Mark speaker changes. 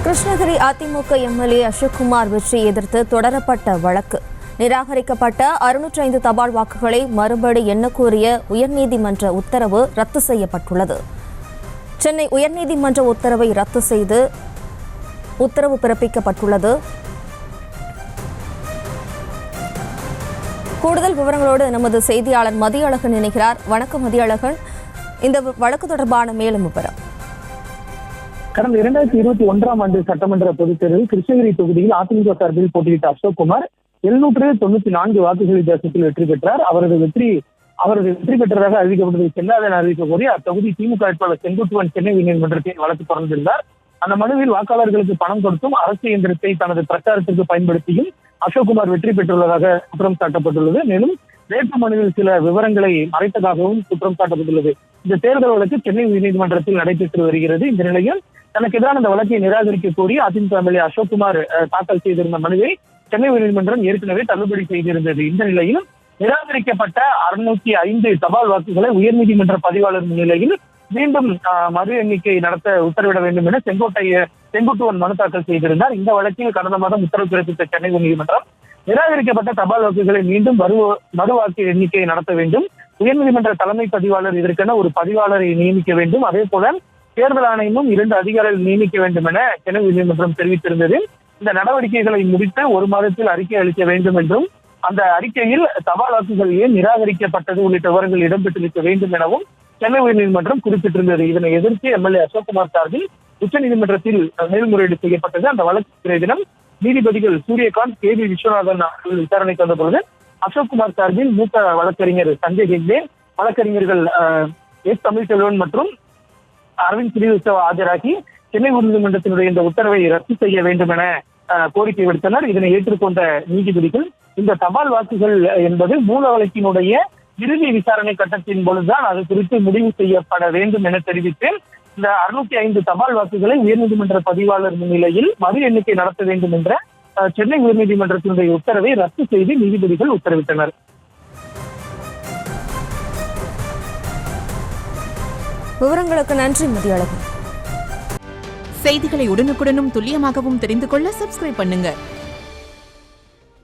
Speaker 1: Krishnagiri AIADMK MLA Ashokkumar வெற்றியை எதிர்த்து தொடரப்பட்ட வழக்கு நிராகரிக்கப்பட்ட 605 தபால் வாக்குகளை மறுபடி எண்ணக்கோரிய உயர்நீதிமன்ற உத்தரவு ரத்து செய்யப்பட்டுள்ளது. சென்னை உயர்நீதிமன்ற உத்தரவை ரத்து செய்து உத்தரவு பிறப்பிக்கப்பட்டுள்ளது. கூடுதல் விவரங்களோடு நமது செய்தியாளர் மதியழகன் இணைகிறார். வணக்கம் மதியழகன், இந்த வழக்கு தொடர்பான மேலும் விவரம்.
Speaker 2: கடந்த 2021ஆம் ஆண்டு சட்டமன்ற பொதுத் தேர்தலில் கிருஷ்ணகிரி தொகுதியில் அதிமுக சார்பில் போட்டியிட்ட அசோக்குமார் 794 வாக்குகள் வித்தியாசத்தில் வெற்றி பெற்றார். அவரது வெற்றி பெற்றதாக அறிவிக்கப்பட்டதை செல்லாத அறிவிக்க கோரி அத்தொகுதி திமுக வேட்பாளர் செங்குட்டுவன் சென்னை உயர்நீதிமன்றத்தில் வழக்கு தொடர்ந்திருந்தார். அந்த மனுவில் வாக்காளர்களுக்கு பணம் கொடுத்தும் அரசு இயந்திரத்தை தனது பிரச்சாரத்திற்கு பயன்படுத்தியும் அசோக்குமார் வெற்றி பெற்றுள்ளதாக குற்றம் சாட்டப்பட்டுள்ளது. மேலும் வேட்பு மனுவில் சில விவரங்களை மறைத்ததாகவும் குற்றம் சாட்டப்பட்டுள்ளது. இந்த தேர்தல் வழக்கு சென்னை உயர்நீதிமன்றத்தில் நடைபெற்று வருகிறது. இந்த நிலையில் தனக்கு எதிரான அந்த வழக்கை நிராகரிக்க கோரி அதிமுக எம்எல்ஏ அசோக்குமார் தாக்கல் செய்திருந்த மனுவை சென்னை உயர்நீதிமன்றம் ஏற்கனவே தள்ளுபடி செய்திருந்தது. இந்த நிலையிலும் நிராகரிக்கப்பட்ட 605 தபால் வாக்குகளை உயர்நீதிமன்ற பதிவாளர் முன்னிலையில் மீண்டும் மறு எண்ணிக்கை நடத்த உத்தரவிட வேண்டும் என செங்குட்டுவன் மனு தாக்கல் செய்திருந்தார். இந்த வழக்கில் கடந்த மாதம் உத்தரவு பிறப்பித்த சென்னை உயர்நீதிமன்றம் நிராகரிக்கப்பட்ட தபால் வாக்குகளை மீண்டும் மறு வாக்கு எண்ணிக்கை நடத்த வேண்டும், உயர்நீதிமன்ற தலைமை பதிவாளர் இதற்கென ஒரு பதிவாளரை நியமிக்க வேண்டும், அதே போல தேர்தல் ஆணையமும் 2 அதிகாரிகள் நியமிக்க வேண்டும் என சென்னை உயர்நீதிமன்றம் தெரிவித்திருந்தது. இந்த நடவடிக்கைகளை முடித்து 1 மாதத்தில் அறிக்கை அளிக்க வேண்டும் என்றும் அந்த அறிக்கையில் தபால் வாக்குகள் ஏன் நிராகரிக்கப்பட்டது உள்ளிட்ட விவரங்கள் இடம்பெற்றிருக்க வேண்டும் எனவும் சென்னை உயர்நீதிமன்றம் குறிப்பிட்டிருந்தது. இதனை எதிர்த்து எம்எல்ஏ அசோக்குமார் சார்பில் உச்சநீதிமன்றத்தில் மேல்முறையீடு செய்யப்பட்டது. அந்த வழக்கு தினம் நீதிபதிகள் சூரியகாந்த், கே வி விஸ்வநாதன் விசாரணைக்கு வந்த பொழுது அசோக்குமார் சார்பில் மூத்த வழக்கறிஞர் சஞ்சய் ஹெக்டே, வழக்கறிஞர்கள் எஸ் தமிழ்செல்வன் மற்றும் அரவிந்த் ஸ்ரீவத்சவா ஆஜராகி சென்னை உயர்நீதிமன்றத்தினுடைய இந்த உத்தரவை ரத்து செய்ய வேண்டும் என கோரிக்கை விடுத்தனர். இதனை ஏற்றுக்கொண்ட நீதிபதிகள் இந்த தபால் வாக்குகள் என்பது மூல வழக்கினுடைய இறுதி விசாரணை கட்டத்தின் பொழுதுதான் அது குறித்து முடிவு செய்யப்பட வேண்டும் என தெரிவித்து இந்த 605 தபால் வாக்குகளை உயர்நீதிமன்ற பதிவாளர் முன்னிலையில் மறு எண்ணிக்கை நடத்த வேண்டும் என்ற சென்னை உயர்நீதிமன்றத்தினுடைய உத்தரவை ரத்து செய்து நீதிபதிகள் உத்தரவிட்டனர்.
Speaker 1: விவரங்களுக்கு நன்றி மதியழகன்.
Speaker 3: செய்திகளை உடனுக்குடனும் துல்லியமாகவும் தெரிந்து கொள்ள சப்ஸ்கிரைப் பண்ணுங்க.